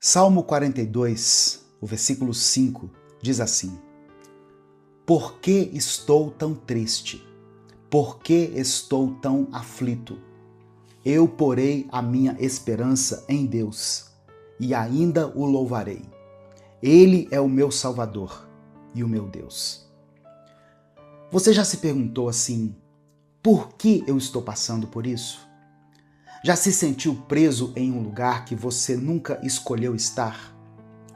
Salmo 42, o versículo 5, diz assim: Por que estou tão triste? Por que estou tão aflito? Eu porei a minha esperança em Deus e ainda o louvarei. Ele é o meu Salvador e o meu Deus. Você já se perguntou assim, por que eu estou passando por isso? Já se sentiu preso em um lugar que você nunca escolheu estar?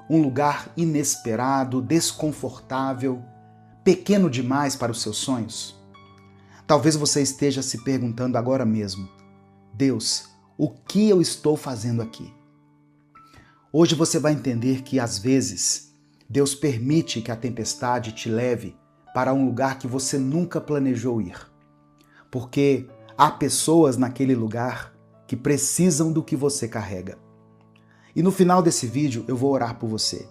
Um lugar inesperado, desconfortável, pequeno demais para os seus sonhos? Talvez você esteja se perguntando agora mesmo: Deus, o que eu estou fazendo aqui? Hoje você vai entender que às vezes Deus permite que a tempestade te leve para um lugar que você nunca planejou ir. Porque há pessoas naquele lugar que precisam do que você carrega. E no final desse vídeo eu vou orar por você.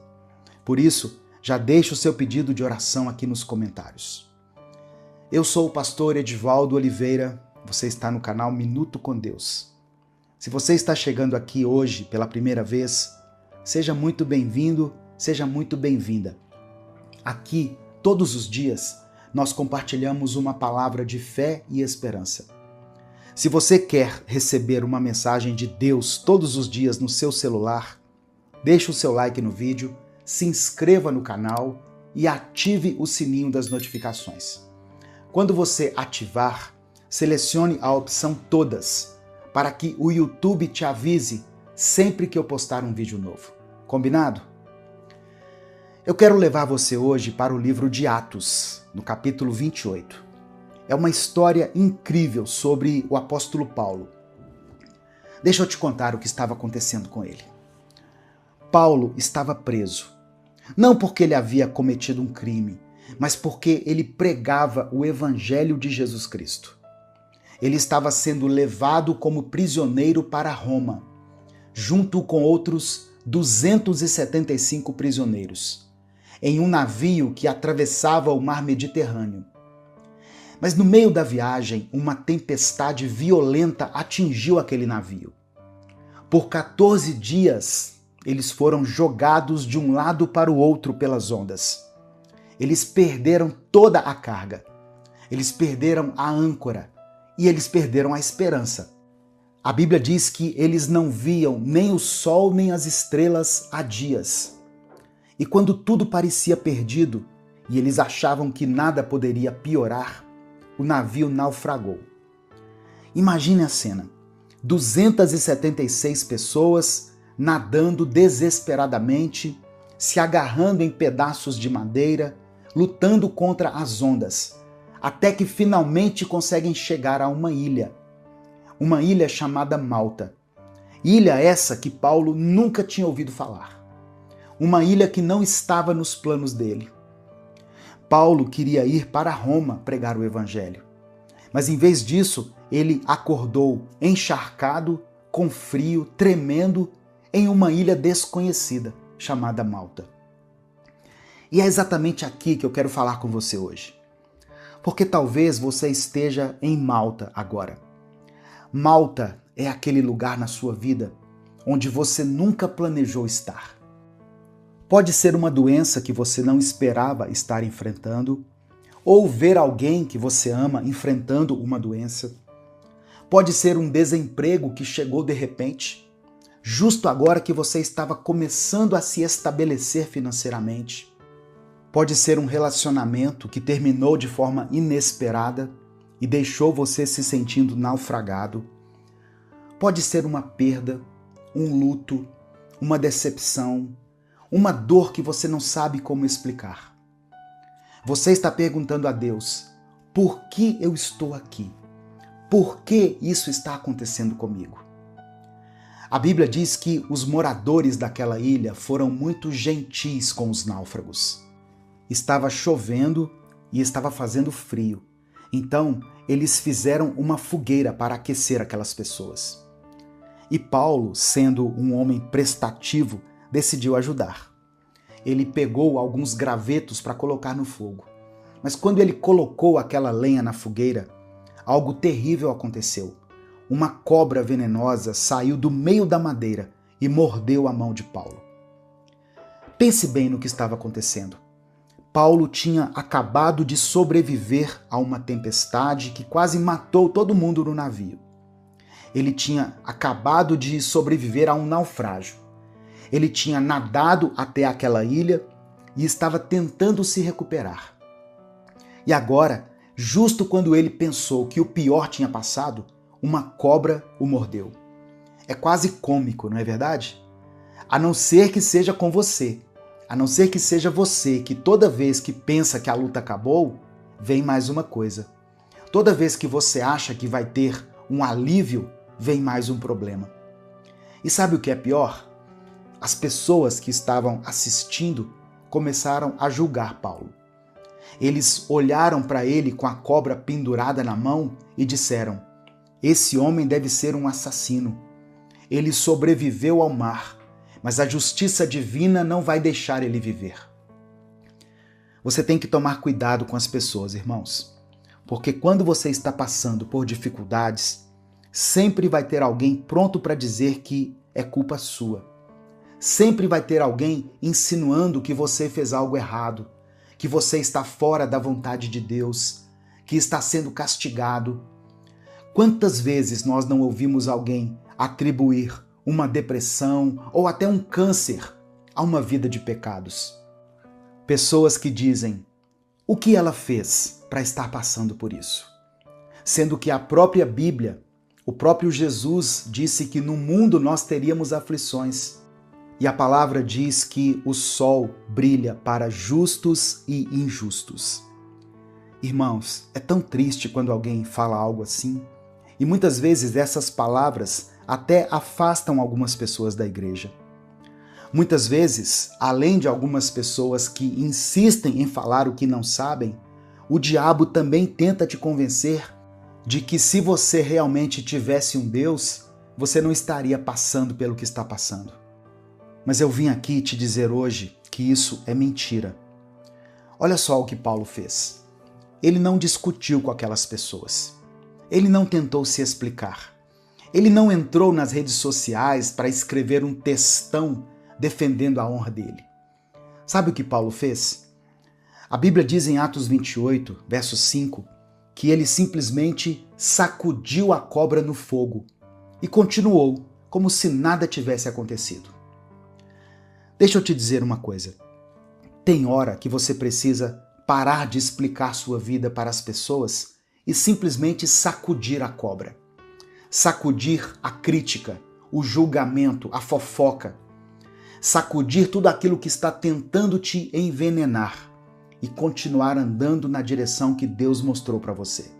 Por isso, já deixe o seu pedido de oração aqui nos comentários. Eu sou o pastor Edivaldo Oliveira, você está no canal Minuto com Deus. Se você está chegando aqui hoje pela primeira vez, seja muito bem-vindo, seja muito bem-vinda. Aqui, todos os dias, nós compartilhamos uma palavra de fé e esperança. Se você quer receber uma mensagem de Deus todos os dias no seu celular, deixe o seu like no vídeo, se inscreva no canal e ative o sininho das notificações. Quando você ativar, selecione a opção Todas, para que o YouTube te avise sempre que eu postar um vídeo novo. Combinado? Eu quero levar você hoje para o livro de Atos, no capítulo 28. É uma história incrível sobre o apóstolo Paulo. Deixa eu te contar o que estava acontecendo com ele. Paulo estava preso, não porque ele havia cometido um crime, mas porque ele pregava o evangelho de Jesus Cristo. Ele estava sendo levado como prisioneiro para Roma, junto com outros 275 prisioneiros, em um navio que atravessava o mar Mediterrâneo. Mas no meio da viagem, uma tempestade violenta atingiu aquele navio. Por 14 dias, eles foram jogados de um lado para o outro pelas ondas. Eles perderam toda a carga. Eles perderam a âncora e eles perderam a esperança. A Bíblia diz que eles não viam nem o sol nem as estrelas há dias. E quando tudo parecia perdido e eles achavam que nada poderia piorar, o navio naufragou. Imagine a cena: 276 pessoas nadando desesperadamente, se agarrando em pedaços de madeira, lutando contra as ondas, até que finalmente conseguem chegar a uma ilha chamada Malta. Ilha essa que Paulo nunca tinha ouvido falar. Uma ilha que não estava nos planos dele. Paulo queria ir para Roma pregar o evangelho. Mas em vez disso, ele acordou encharcado, com frio, tremendo, em uma ilha desconhecida, chamada Malta. E é exatamente aqui que eu quero falar com você hoje. Porque talvez você esteja em Malta agora. Malta é aquele lugar na sua vida onde você nunca planejou estar. Pode ser uma doença que você não esperava estar enfrentando, ou ver alguém que você ama enfrentando uma doença. Pode ser um desemprego que chegou de repente, justo agora que você estava começando a se estabelecer financeiramente. Pode ser um relacionamento que terminou de forma inesperada e deixou você se sentindo naufragado. Pode ser uma perda, um luto, uma decepção, uma dor que você não sabe como explicar. Você está perguntando a Deus: por que eu estou aqui? Por que isso está acontecendo comigo? A Bíblia diz que os moradores daquela ilha foram muito gentis com os náufragos. Estava chovendo e estava fazendo frio. Então, eles fizeram uma fogueira para aquecer aquelas pessoas. E Paulo, sendo um homem prestativo, decidiu ajudar. Ele pegou alguns gravetos para colocar no fogo. Mas quando ele colocou aquela lenha na fogueira, algo terrível aconteceu. Uma cobra venenosa saiu do meio da madeira e mordeu a mão de Paulo. Pense bem no que estava acontecendo. Paulo tinha acabado de sobreviver a uma tempestade que quase matou todo mundo no navio. Ele tinha acabado de sobreviver a um naufrágio. Ele tinha nadado até aquela ilha e estava tentando se recuperar. E agora, justo quando ele pensou que o pior tinha passado, uma cobra o mordeu. É quase cômico, não é verdade? A não ser que seja com você. A não ser que seja você que toda vez que pensa que a luta acabou, vem mais uma coisa. Toda vez que você acha que vai ter um alívio, vem mais um problema. E sabe o que é pior? As pessoas que estavam assistindo começaram a julgar Paulo. Eles olharam para ele com a cobra pendurada na mão e disseram: esse homem deve ser um assassino. Ele sobreviveu ao mar, mas a justiça divina não vai deixar ele viver. Você tem que tomar cuidado com as pessoas, irmãos, porque quando você está passando por dificuldades, sempre vai ter alguém pronto para dizer que é culpa sua. Sempre vai ter alguém insinuando que você fez algo errado, que você está fora da vontade de Deus, que está sendo castigado. Quantas vezes nós não ouvimos alguém atribuir uma depressão ou até um câncer a uma vida de pecados? Pessoas que dizem: o que ela fez para estar passando por isso? Sendo que a própria Bíblia, o próprio Jesus disse que no mundo nós teríamos aflições. E a palavra diz que o sol brilha para justos e injustos. Irmãos, é tão triste quando alguém fala algo assim. E muitas vezes essas palavras até afastam algumas pessoas da igreja. Muitas vezes, além de algumas pessoas que insistem em falar o que não sabem, o diabo também tenta te convencer de que se você realmente tivesse um Deus, você não estaria passando pelo que está passando. Mas eu vim aqui te dizer hoje que isso é mentira. Olha só o que Paulo fez. Ele não discutiu com aquelas pessoas. Ele não tentou se explicar. Ele não entrou nas redes sociais para escrever um textão defendendo a honra dele. Sabe o que Paulo fez? A Bíblia diz em Atos 28, verso 5, que ele simplesmente sacudiu a cobra no fogo e continuou como se nada tivesse acontecido. Deixa eu te dizer uma coisa. Tem hora que você precisa parar de explicar sua vida para as pessoas e simplesmente sacudir a cobra. Sacudir a crítica, o julgamento, a fofoca. Sacudir tudo aquilo que está tentando te envenenar e continuar andando na direção que Deus mostrou para você.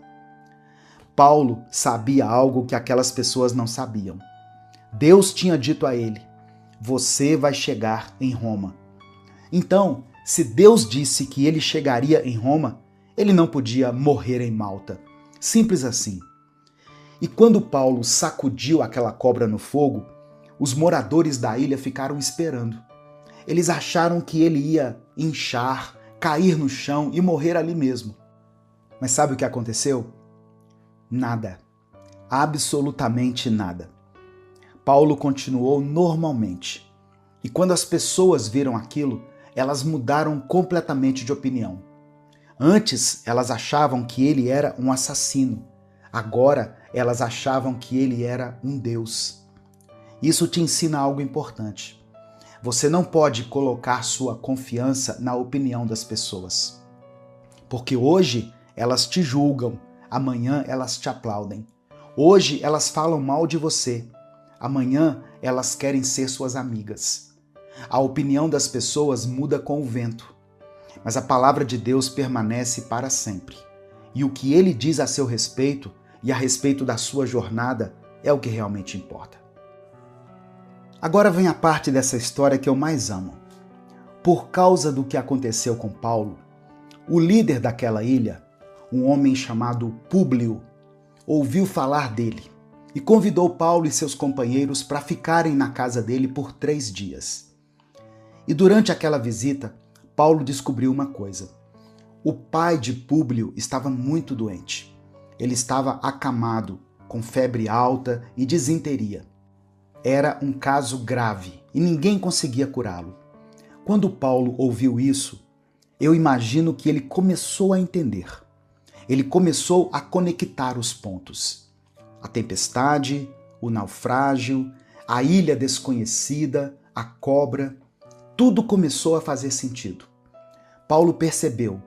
Paulo sabia algo que aquelas pessoas não sabiam. Deus tinha dito a ele: você vai chegar em Roma. Então, se Deus disse que ele chegaria em Roma, ele não podia morrer em Malta. Simples assim. E quando Paulo sacudiu aquela cobra no fogo, os moradores da ilha ficaram esperando. Eles acharam que ele ia inchar, cair no chão e morrer ali mesmo. Mas sabe o que aconteceu? Nada. Absolutamente nada. Paulo continuou normalmente. E quando as pessoas viram aquilo, elas mudaram completamente de opinião. Antes, elas achavam que ele era um assassino. Agora, elas achavam que ele era um Deus. Isso te ensina algo importante. Você não pode colocar sua confiança na opinião das pessoas. Porque hoje elas te julgam, amanhã elas te aplaudem. Hoje elas falam mal de você. Amanhã elas querem ser suas amigas. A opinião das pessoas muda com o vento, mas a palavra de Deus permanece para sempre. E o que ele diz a seu respeito e a respeito da sua jornada é o que realmente importa. Agora vem a parte dessa história que eu mais amo. Por causa do que aconteceu com Paulo, o líder daquela ilha, um homem chamado Públio, ouviu falar dele e convidou Paulo e seus companheiros para ficarem na casa dele por 3 dias. E durante aquela visita, Paulo descobriu uma coisa. O pai de Públio estava muito doente. Ele estava acamado, com febre alta e disenteria. era um caso grave e ninguém conseguia curá-lo. Quando Paulo ouviu isso, eu imagino que ele começou a entender. Ele começou a conectar os pontos. A tempestade, o naufrágio, a ilha desconhecida, a cobra, tudo começou a fazer sentido. Paulo percebeu,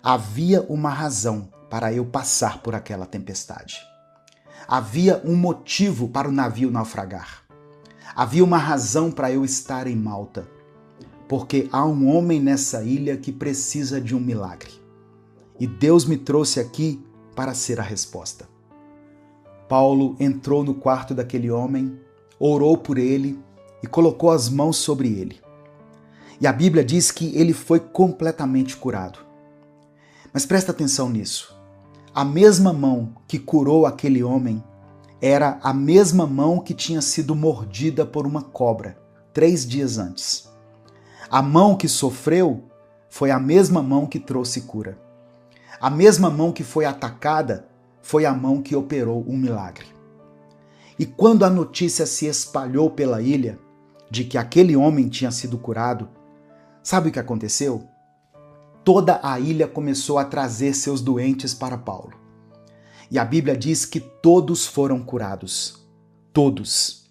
havia uma razão para eu passar por aquela tempestade. Havia um motivo para o navio naufragar. Havia uma razão para eu estar em Malta. Porque há um homem nessa ilha que precisa de um milagre. E Deus me trouxe aqui para ser a resposta. Paulo entrou no quarto daquele homem, orou por ele e colocou as mãos sobre ele. E a Bíblia diz que ele foi completamente curado. Mas presta atenção nisso. A mesma mão que curou aquele homem era a mesma mão que tinha sido mordida por uma cobra 3 dias antes. A mão que sofreu foi a mesma mão que trouxe cura. A mesma mão que foi atacada foi a mão que operou um milagre. E quando a notícia se espalhou pela ilha de que aquele homem tinha sido curado, sabe o que aconteceu? Toda a ilha começou a trazer seus doentes para Paulo. E a Bíblia diz que todos foram curados. Todos.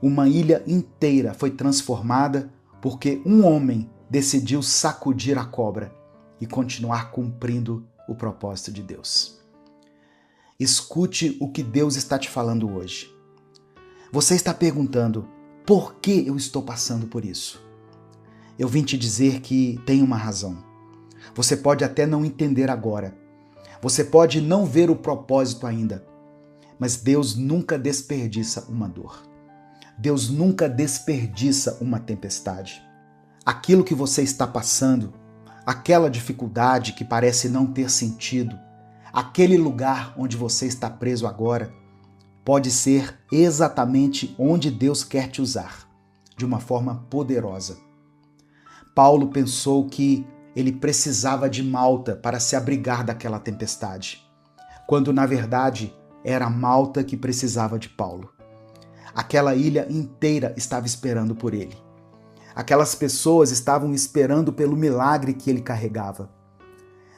Uma ilha inteira foi transformada porque um homem decidiu sacudir a cobra e continuar cumprindo o propósito de Deus. Escute o que Deus está te falando hoje. Você está perguntando, por que eu estou passando por isso? Eu vim te dizer que tem uma razão. Você pode até não entender agora. Você pode não ver o propósito ainda. Mas Deus nunca desperdiça uma dor. Deus nunca desperdiça uma tempestade. Aquilo que você está passando, aquela dificuldade que parece não ter sentido, aquele lugar onde você está preso agora, pode ser exatamente onde Deus quer te usar, de uma forma poderosa. Paulo pensou que ele precisava de Malta para se abrigar daquela tempestade, quando na verdade era Malta que precisava de Paulo. Aquela ilha inteira estava esperando por ele. Aquelas pessoas estavam esperando pelo milagre que ele carregava.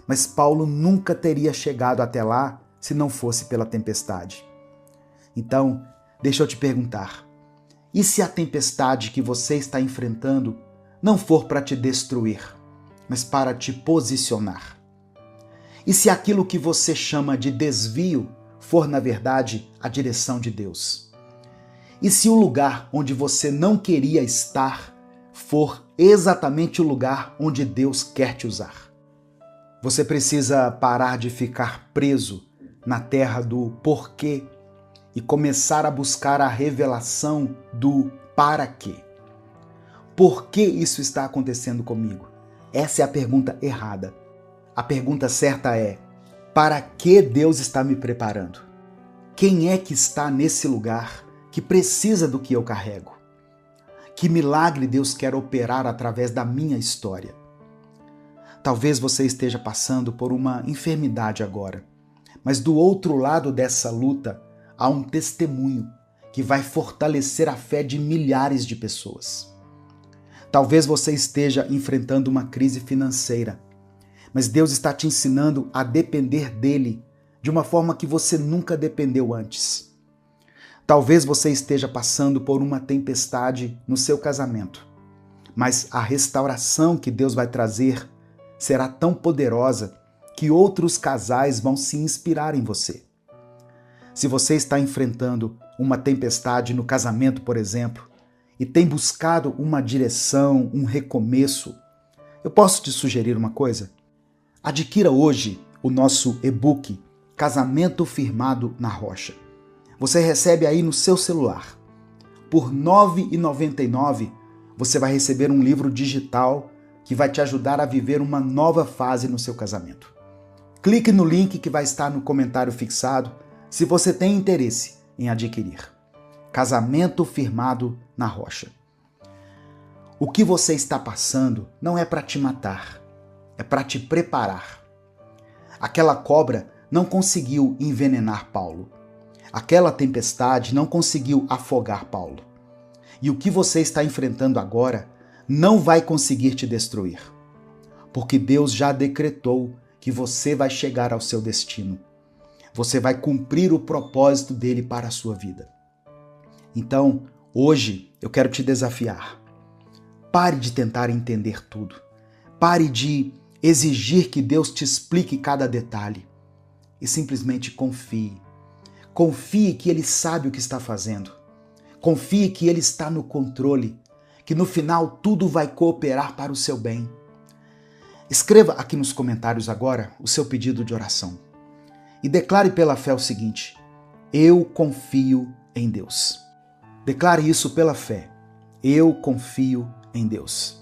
Mas Paulo nunca teria chegado até lá se não fosse pela tempestade. Então, deixa eu te perguntar, e se a tempestade que você está enfrentando não for para te destruir, mas para te posicionar? E se aquilo que você chama de desvio for, na verdade, a direção de Deus? E se o lugar onde você não queria estar for exatamente o lugar onde Deus quer te usar? Você precisa parar de ficar preso na terra do porquê e começar a buscar a revelação do para quê. Por que isso está acontecendo comigo? Essa é a pergunta errada. A pergunta certa é: para que Deus está me preparando? Quem é que está nesse lugar que precisa do que eu carrego? Que milagre Deus quer operar através da minha história? Talvez você esteja passando por uma enfermidade agora, mas do outro lado dessa luta há um testemunho que vai fortalecer a fé de milhares de pessoas. Talvez você esteja enfrentando uma crise financeira, mas Deus está te ensinando a depender dele de uma forma que você nunca dependeu antes. Talvez você esteja passando por uma tempestade no seu casamento, mas a restauração que Deus vai trazer será tão poderosa que outros casais vão se inspirar em você. Se você está enfrentando uma tempestade no casamento, por exemplo, e tem buscado uma direção, um recomeço, eu posso te sugerir uma coisa? Adquira hoje o nosso e-book Casamento Firmado na Rocha. Você recebe aí no seu celular. Por R$ 9,99 você vai receber um livro digital que vai te ajudar a viver uma nova fase no seu casamento. Clique no link que vai estar no comentário fixado se você tem interesse em adquirir. Casamento Firmado na Rocha. O que você está passando não é para te matar, é para te preparar. Aquela cobra não conseguiu envenenar Paulo. Aquela tempestade não conseguiu afogar Paulo. E o que você está enfrentando agora não vai conseguir te destruir, porque Deus já decretou que você vai chegar ao seu destino. Você vai cumprir o propósito dele para a sua vida. Então, hoje eu quero te desafiar. Pare de tentar entender tudo. Pare de exigir que Deus te explique cada detalhe. E simplesmente confie. Confie que Ele sabe o que está fazendo. Confie que Ele está no controle, que no final tudo vai cooperar para o seu bem. Escreva aqui nos comentários agora o seu pedido de oração. E declare pela fé o seguinte: eu confio em Deus. Declare isso pela fé. Eu confio em Deus.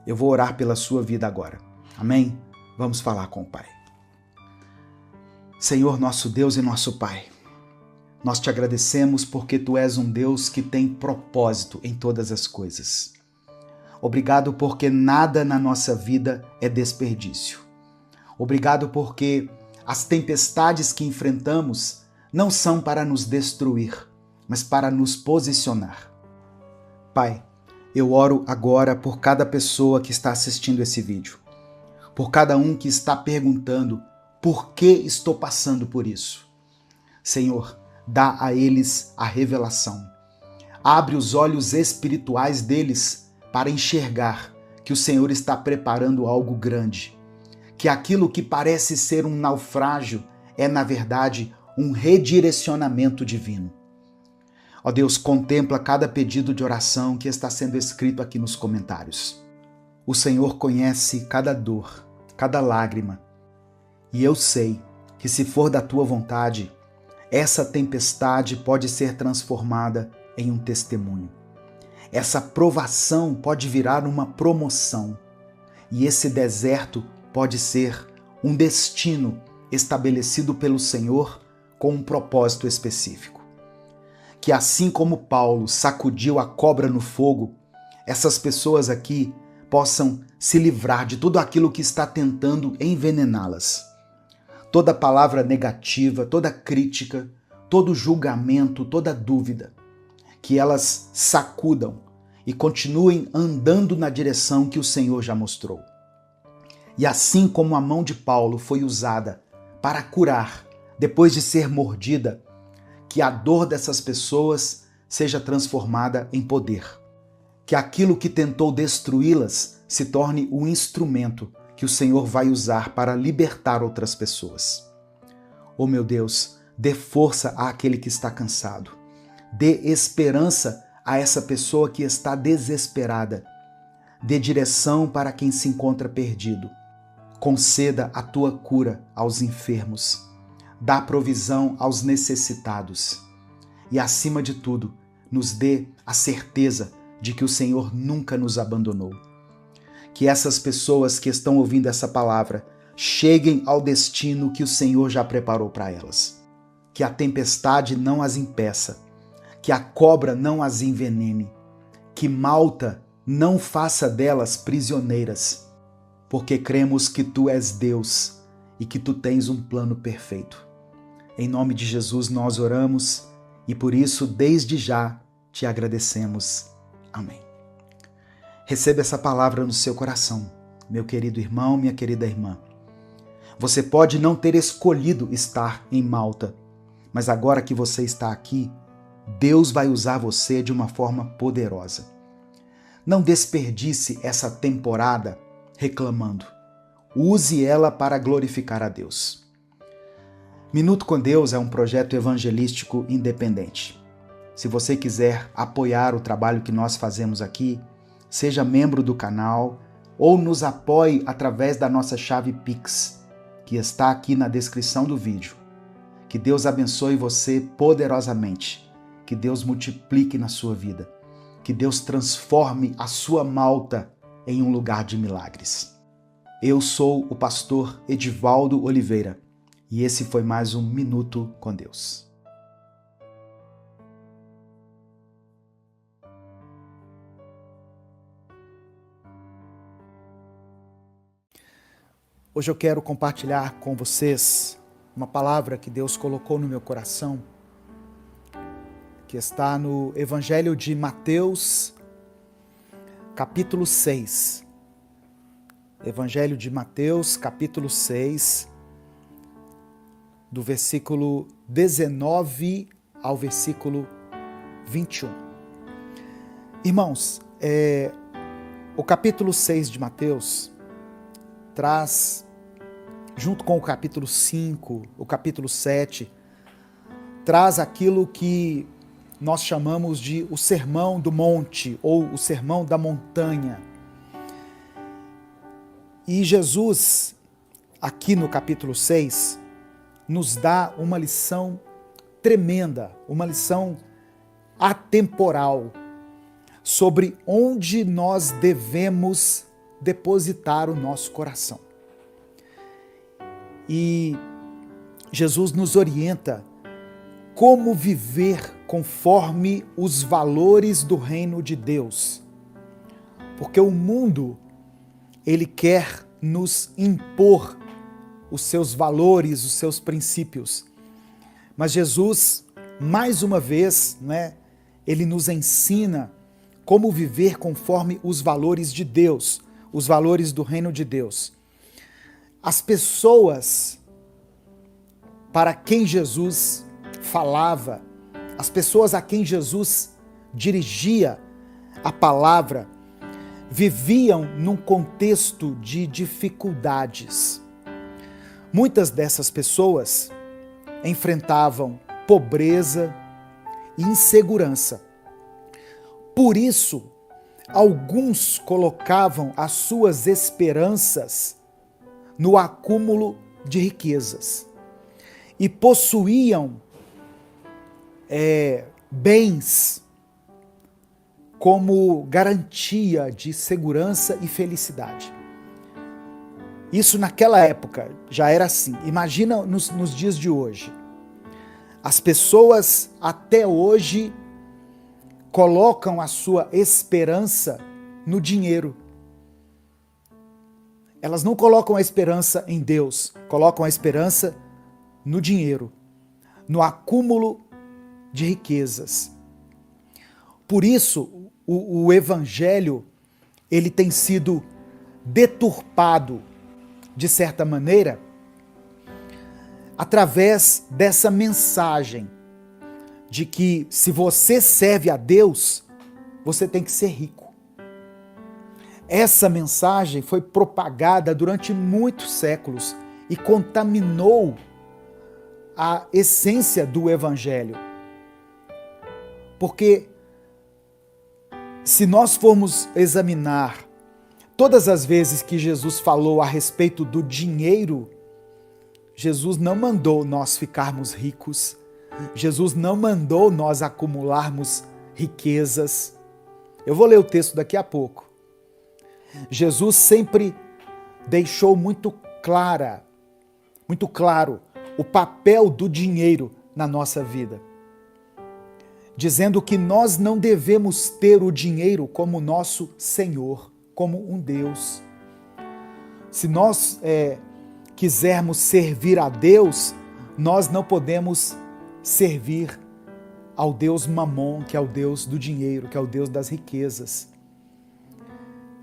Eu vou orar pela sua vida agora. Amém? Vamos falar com o Pai. Senhor, nosso Deus e nosso Pai, nós te agradecemos porque Tu és um Deus que tem propósito em todas as coisas. Obrigado porque nada na nossa vida é desperdício. Obrigado porque as tempestades que enfrentamos não são para nos destruir, mas para nos posicionar. Pai, eu oro agora por cada pessoa que está assistindo esse vídeo, por cada um que está perguntando por que estou passando por isso. Senhor, dá a eles a revelação. Abre os olhos espirituais deles para enxergar que o Senhor está preparando algo grande, que aquilo que parece ser um naufrágio é, na verdade, um redirecionamento divino. Ó Deus, contempla cada pedido de oração que está sendo escrito aqui nos comentários. O Senhor conhece cada dor, cada lágrima, e eu sei que se for da Tua vontade, essa tempestade pode ser transformada em um testemunho. Essa provação pode virar uma promoção, e esse deserto pode ser um destino estabelecido pelo Senhor com um propósito específico. Que assim como Paulo sacudiu a cobra no fogo, essas pessoas aqui possam se livrar de tudo aquilo que está tentando envenená-las. Toda palavra negativa, toda crítica, todo julgamento, toda dúvida, que elas sacudam e continuem andando na direção que o Senhor já mostrou. E assim como a mão de Paulo foi usada para curar depois de ser mordida, que a dor dessas pessoas seja transformada em poder. Que aquilo que tentou destruí-las se torne o instrumento que o Senhor vai usar para libertar outras pessoas. Oh meu Deus, dê força àquele que está cansado. Dê esperança a essa pessoa que está desesperada. Dê direção para quem se encontra perdido. Conceda a Tua cura aos enfermos. Dá provisão aos necessitados. E, acima de tudo, nos dê a certeza de que o Senhor nunca nos abandonou. Que essas pessoas que estão ouvindo essa palavra cheguem ao destino que o Senhor já preparou para elas. Que a tempestade não as impeça. Que a cobra não as envenene. Que Malta não faça delas prisioneiras. Porque cremos que Tu és Deus e que Tu tens um plano perfeito. Em nome de Jesus nós oramos e por isso desde já te agradecemos. Amém. Receba essa palavra no seu coração, meu querido irmão, minha querida irmã. Você pode não ter escolhido estar em Malta, mas agora que você está aqui, Deus vai usar você de uma forma poderosa. Não desperdice essa temporada reclamando. Use ela para glorificar a Deus. Minuto com Deus é um projeto evangelístico independente. Se você quiser apoiar o trabalho que nós fazemos aqui, seja membro do canal ou nos apoie através da nossa chave Pix, que está aqui na descrição do vídeo. Que Deus abençoe você poderosamente. Que Deus multiplique na sua vida. Que Deus transforme a sua Malta em um lugar de milagres. Eu sou o pastor Edivaldo Oliveira. E esse foi mais um Minuto com Deus. Hoje eu quero compartilhar com vocês uma palavra que Deus colocou no meu coração que está no Evangelho de Mateus, capítulo 6. Evangelho de Mateus, capítulo 6, do versículo 19 ao versículo 21. Irmãos, o capítulo 6 de Mateus traz, junto com o capítulo 5, o capítulo 7, traz aquilo que nós chamamos de o Sermão do Monte, ou o Sermão da Montanha. E Jesus, aqui no capítulo 6, nos dá uma lição tremenda, uma lição atemporal, sobre onde nós devemos depositar o nosso coração. E Jesus nos orienta como viver conforme os valores do reino de Deus. Porque o mundo, ele quer nos impor os seus valores, os seus princípios. Mas Jesus, mais uma vez, ele nos ensina como viver conforme os valores de Deus, os valores do reino de Deus. As pessoas para quem Jesus falava, as pessoas a quem Jesus dirigia a palavra, viviam num contexto de dificuldades. Muitas dessas pessoas enfrentavam pobreza e insegurança. Por isso, alguns colocavam as suas esperanças no acúmulo de riquezas e possuíam bens como garantia de segurança e felicidade. Isso naquela época já era assim. Imagina nos dias de hoje. As pessoas até hoje colocam a sua esperança no dinheiro. Elas não colocam a esperança em Deus, colocam a esperança no dinheiro, no acúmulo de riquezas. Por isso, o Evangelho, ele tem sido deturpado, de certa maneira, através dessa mensagem de que se você serve a Deus, você tem que ser rico. Essa mensagem foi propagada durante muitos séculos e contaminou a essência do Evangelho. Porque se nós formos examinar todas as vezes que Jesus falou a respeito do dinheiro, Jesus não mandou nós ficarmos ricos, Jesus não mandou nós acumularmos riquezas. Eu vou ler o texto daqui a pouco. Jesus sempre deixou muito claro o papel do dinheiro na nossa vida, dizendo que nós não devemos ter o dinheiro como nosso Senhor, como um Deus. Se nós quisermos servir a Deus, nós não podemos servir ao Deus Mamon, que é o Deus do dinheiro, que é o Deus das riquezas.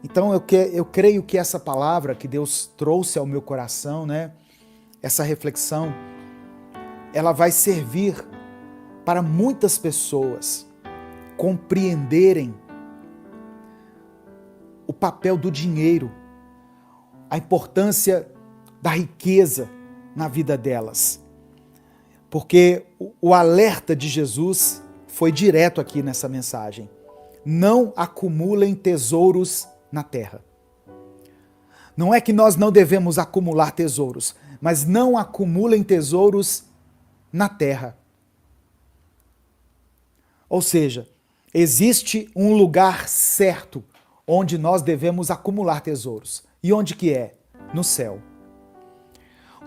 Então eu creio que essa palavra que Deus trouxe ao meu coração, essa reflexão, ela vai servir para muitas pessoas compreenderem o papel do dinheiro, a importância da riqueza na vida delas. Porque o alerta de Jesus foi direto aqui nessa mensagem. Não acumulem tesouros na terra. Não é que nós não devemos acumular tesouros, mas não acumulem tesouros na terra. Ou seja, existe um lugar certo onde nós devemos acumular tesouros. E onde que é? No céu.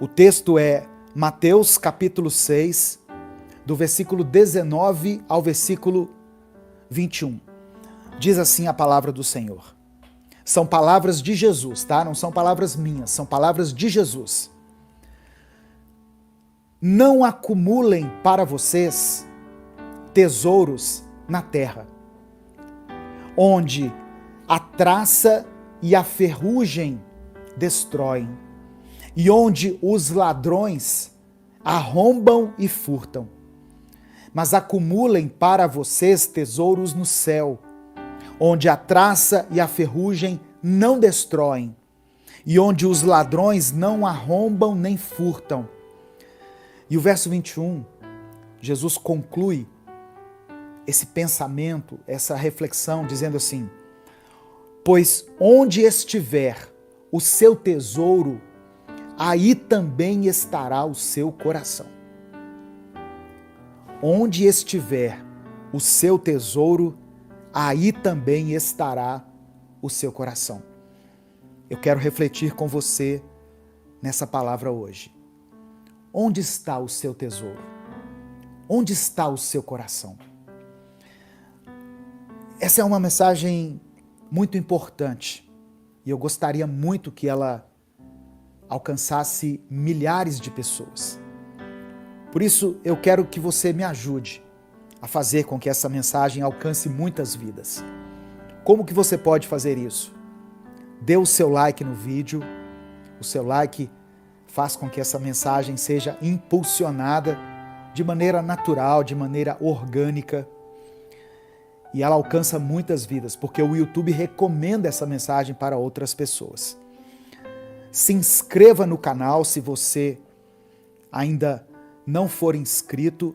O texto é Mateus capítulo 6, do versículo 19 ao versículo 21. Diz assim a palavra do Senhor. São palavras de Jesus, tá? Não são palavras minhas, são palavras de Jesus. Não acumulem para vocês tesouros na terra, onde a traça e a ferrugem destroem, e onde os ladrões arrombam e furtam. Mas acumulem para vocês tesouros no céu, onde a traça e a ferrugem não destroem, e onde os ladrões não arrombam nem furtam. E o verso 21, Jesus conclui esse pensamento, essa reflexão, dizendo assim: pois onde estiver o seu tesouro, aí também estará o seu coração. Onde estiver o seu tesouro, aí também estará o seu coração. Eu quero refletir com você nessa palavra hoje. Onde está o seu tesouro? Onde está o seu coração? Essa é uma mensagem muito importante e eu gostaria muito que ela alcançasse milhares de pessoas. Por isso, eu quero que você me ajude a fazer com que essa mensagem alcance muitas vidas. Como que você pode fazer isso? Dê o seu like no vídeo. O seu like faz com que essa mensagem seja impulsionada de maneira natural, de maneira orgânica. E ela alcança muitas vidas, porque o YouTube recomenda essa mensagem para outras pessoas. Se inscreva no canal se você ainda não for inscrito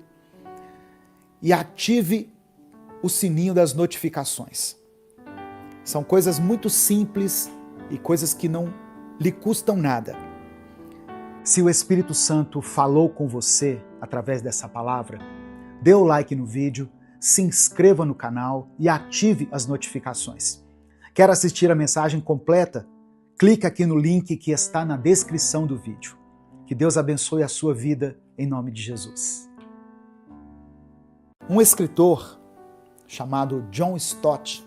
e ative o sininho das notificações. São coisas muito simples e coisas que não lhe custam nada. Se o Espírito Santo falou com você através dessa palavra, dê o like no vídeo, se inscreva no canal e ative as notificações. Quer assistir a mensagem completa? Clique aqui no link que está na descrição do vídeo. Que Deus abençoe a sua vida em nome de Jesus. Um escritor chamado John Stott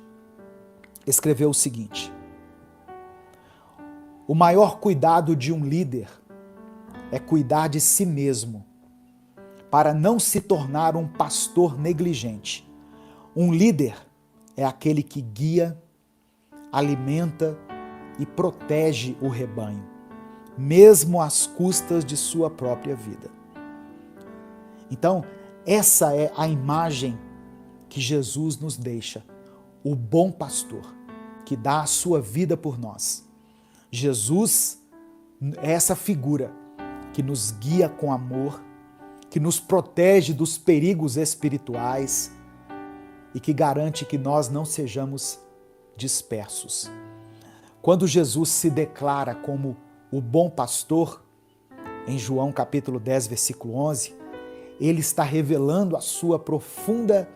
escreveu o seguinte: o maior cuidado de um líder é cuidar de si mesmo, para não se tornar um pastor negligente. Um líder é aquele que guia, alimenta e protege o rebanho, mesmo às custas de sua própria vida. Então, essa é a imagem que Jesus nos deixa, o bom pastor, que dá a sua vida por nós. Jesus é essa figura que nos guia com amor, que nos protege dos perigos espirituais e que garante que nós não sejamos dispersos. Quando Jesus se declara como o bom pastor, em João capítulo 10, versículo 11, ele está revelando a sua profunda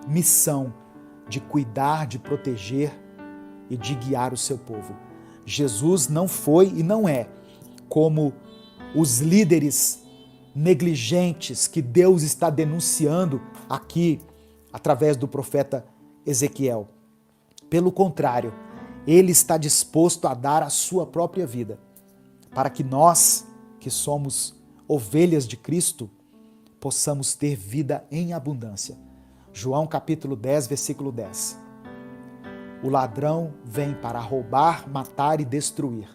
missão de cuidar, de proteger e de guiar o seu povo. Jesus não foi e não é como os líderes negligentes que Deus está denunciando aqui através do profeta Ezequiel. Pelo contrário, ele está disposto a dar a sua própria vida para que nós, que somos ovelhas de Cristo, possamos ter vida em abundância. João capítulo 10, versículo 10. O ladrão vem para roubar, matar e destruir.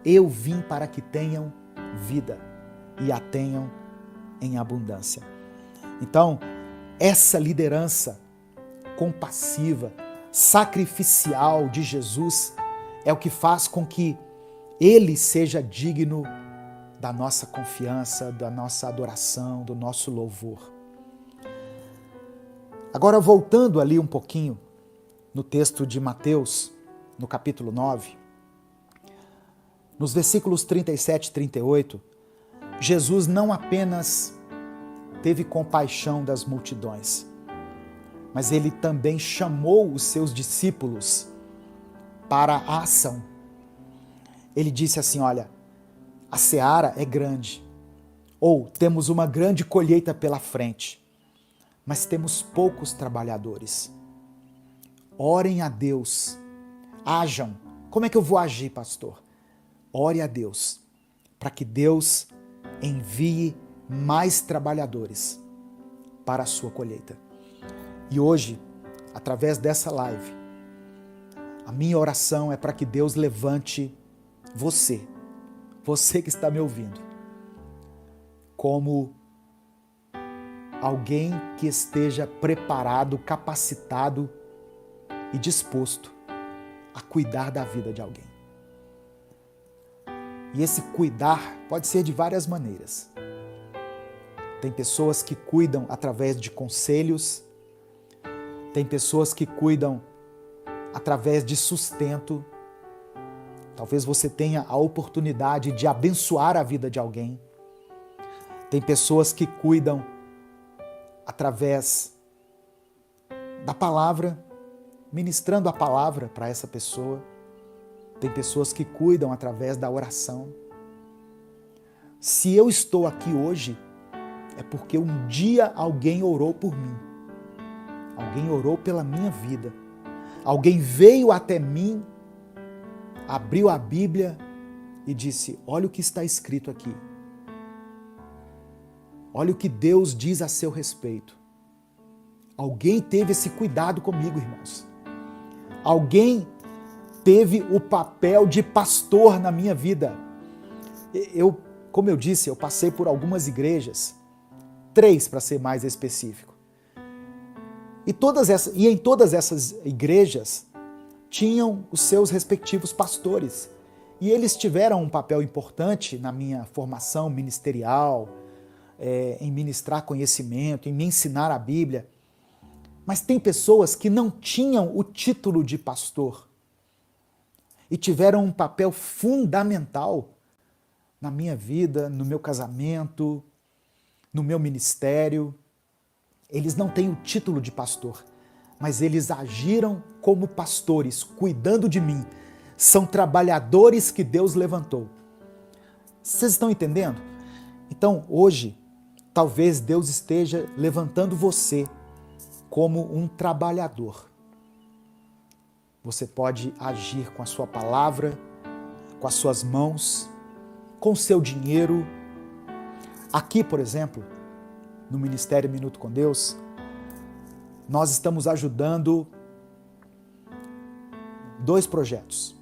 Eu vim para que tenham vida e a tenham em abundância. Então, essa liderança compassiva, sacrificial de Jesus é o que faz com que ele seja digno da nossa confiança, da nossa adoração, do nosso louvor. Agora, voltando ali um pouquinho no texto de Mateus, no capítulo 9, nos versículos 37 e 38, Jesus não apenas teve compaixão das multidões, mas ele também chamou os seus discípulos para a ação. Ele disse assim: olha, a seara é grande, ou temos uma grande colheita pela frente, mas temos poucos trabalhadores. Orem a Deus, ajam. Como é que eu vou agir, pastor? Ore a Deus, para que Deus envie mais trabalhadores para a sua colheita. E hoje, através dessa live, a minha oração é para que Deus levante você que está me ouvindo, como alguém que esteja preparado, capacitado e disposto a cuidar da vida de alguém. E esse cuidar pode ser de várias maneiras. Tem pessoas que cuidam através de conselhos, tem pessoas que cuidam através de sustento. Talvez você tenha a oportunidade de abençoar a vida de alguém. Tem pessoas que cuidam através da palavra, ministrando a palavra para essa pessoa. Tem pessoas que cuidam através da oração. Se eu estou aqui hoje, é porque um dia alguém orou por mim. Alguém orou pela minha vida. Alguém veio até mim, abriu a Bíblia e disse: olha o que está escrito aqui. Olha o que Deus diz a seu respeito. Alguém teve esse cuidado comigo, irmãos. Alguém teve o papel de pastor na minha vida. Como eu disse, eu passei por algumas igrejas, 3 para ser mais específico. E em todas essas igrejas tinham os seus respectivos pastores. E eles tiveram um papel importante na minha formação ministerial, em ministrar conhecimento, em me ensinar a Bíblia. Mas tem pessoas que não tinham o título de pastor e tiveram um papel fundamental na minha vida, no meu casamento, no meu ministério. Eles não têm o título de pastor, mas eles agiram como pastores, cuidando de mim. São trabalhadores que Deus levantou. Vocês estão entendendo? Então, hoje, talvez Deus esteja levantando você como um trabalhador. Você pode agir com a sua palavra, com as suas mãos, com o seu dinheiro. Aqui, por exemplo, no Ministério Minuto com Deus, nós estamos ajudando 2 projetos.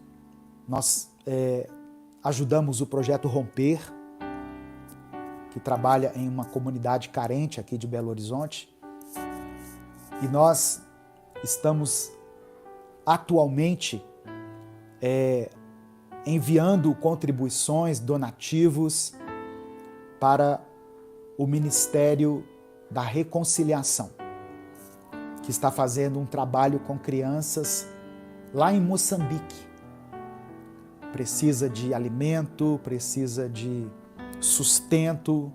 Nós ajudamos o projeto Romper, que trabalha em uma comunidade carente aqui de Belo Horizonte. E nós estamos atualmente enviando contribuições, donativos para o Ministério da Reconciliação, que está fazendo um trabalho com crianças lá em Moçambique. Precisa de alimento, precisa de sustento.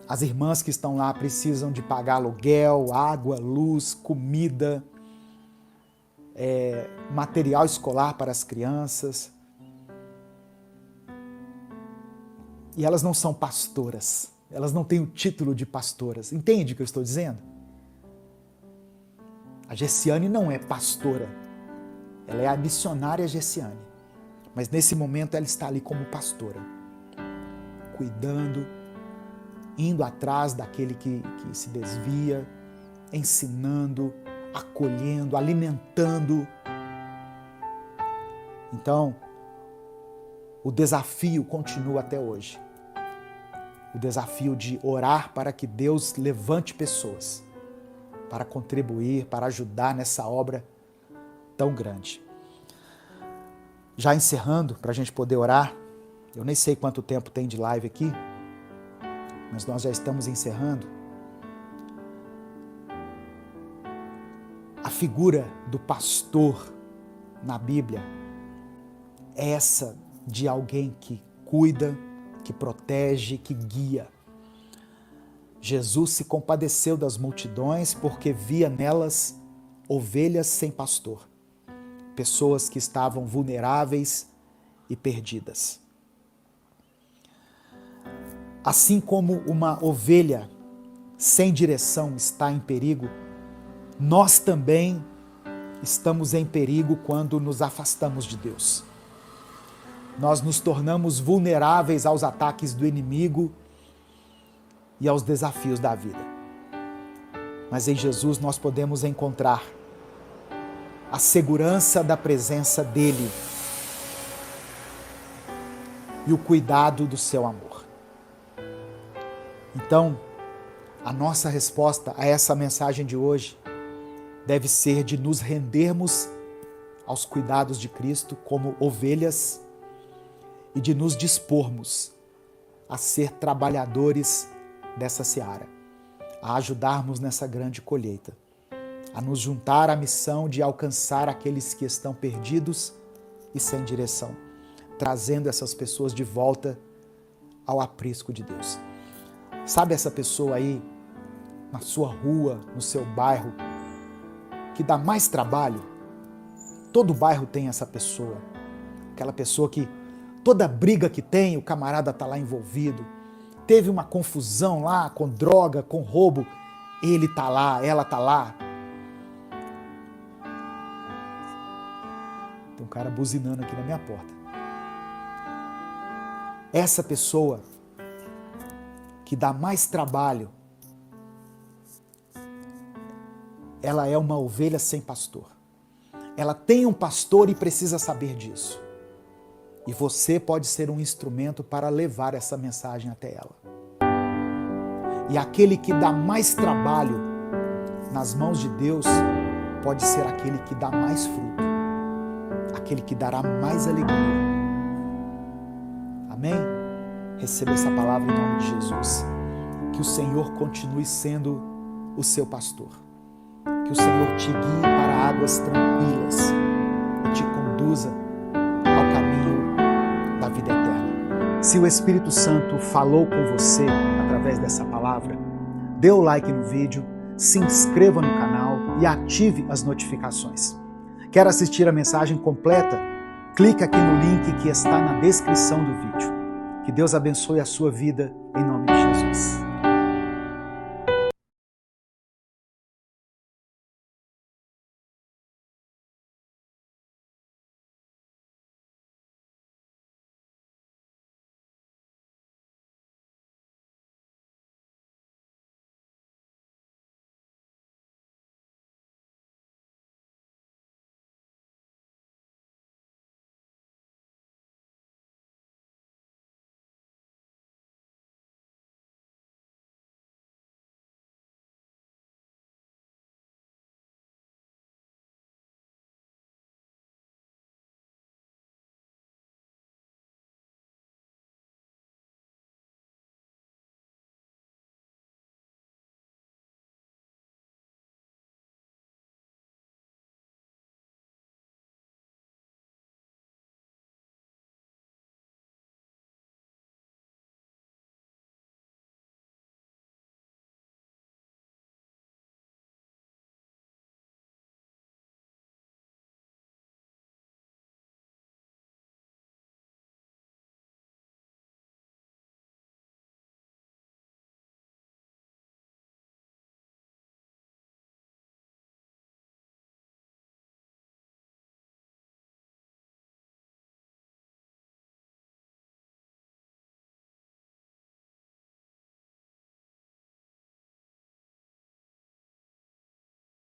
As irmãs que estão lá precisam de pagar aluguel, água, luz, comida, material escolar para as crianças. E elas não são pastoras, elas não têm o título de pastoras. Entende o que eu estou dizendo? A Gessiane não é pastora, ela é a missionária Gessiane. Mas nesse momento ela está ali como pastora, cuidando, indo atrás daquele que se desvia, ensinando, acolhendo, alimentando. Então, o desafio continua até hoje. O desafio de orar para que Deus levante pessoas para contribuir, para ajudar nessa obra tão grande. Já encerrando, para a gente poder orar, eu nem sei quanto tempo tem de live aqui, mas nós já estamos encerrando. A figura do pastor na Bíblia é essa de alguém que cuida, que protege, que guia. Jesus se compadeceu das multidões porque via nelas ovelhas sem pastor, pessoas que estavam vulneráveis e perdidas. Assim como uma ovelha sem direção está em perigo, nós também estamos em perigo quando nos afastamos de Deus. Nós nos tornamos vulneráveis aos ataques do inimigo e aos desafios da vida. Mas em Jesus nós podemos encontrar a segurança da presença dele e o cuidado do seu amor. Então, a nossa resposta a essa mensagem de hoje deve ser de nos rendermos aos cuidados de Cristo como ovelhas e de nos dispormos a ser trabalhadores dessa seara, a ajudarmos nessa grande colheita, a nos juntar à missão de alcançar aqueles que estão perdidos e sem direção, trazendo essas pessoas de volta ao aprisco de Deus. Sabe essa pessoa aí, na sua rua, no seu bairro, que dá mais trabalho? Todo bairro tem essa pessoa. Aquela pessoa que toda briga que tem, o camarada está lá envolvido. Teve uma confusão lá com droga, com roubo, ele está lá, ela está lá. Tem um cara buzinando aqui na minha porta. Essa pessoa que dá mais trabalho, ela é uma ovelha sem pastor. Ela tem um pastor e precisa saber disso. E você pode ser um instrumento para levar essa mensagem até ela. E aquele que dá mais trabalho nas mãos de Deus pode ser aquele que dá mais fruto, aquele que dará mais alegria. Amém? Receba essa palavra em nome de Jesus. Que o Senhor continue sendo o seu pastor. Que o Senhor te guie para águas tranquilas e te conduza ao caminho da vida eterna. Se o Espírito Santo falou com você através dessa palavra, dê o like no vídeo, se inscreva no canal e ative as notificações. Quer assistir a mensagem completa? Clique aqui no link que está na descrição do vídeo. Que Deus abençoe a sua vida em nome de Jesus.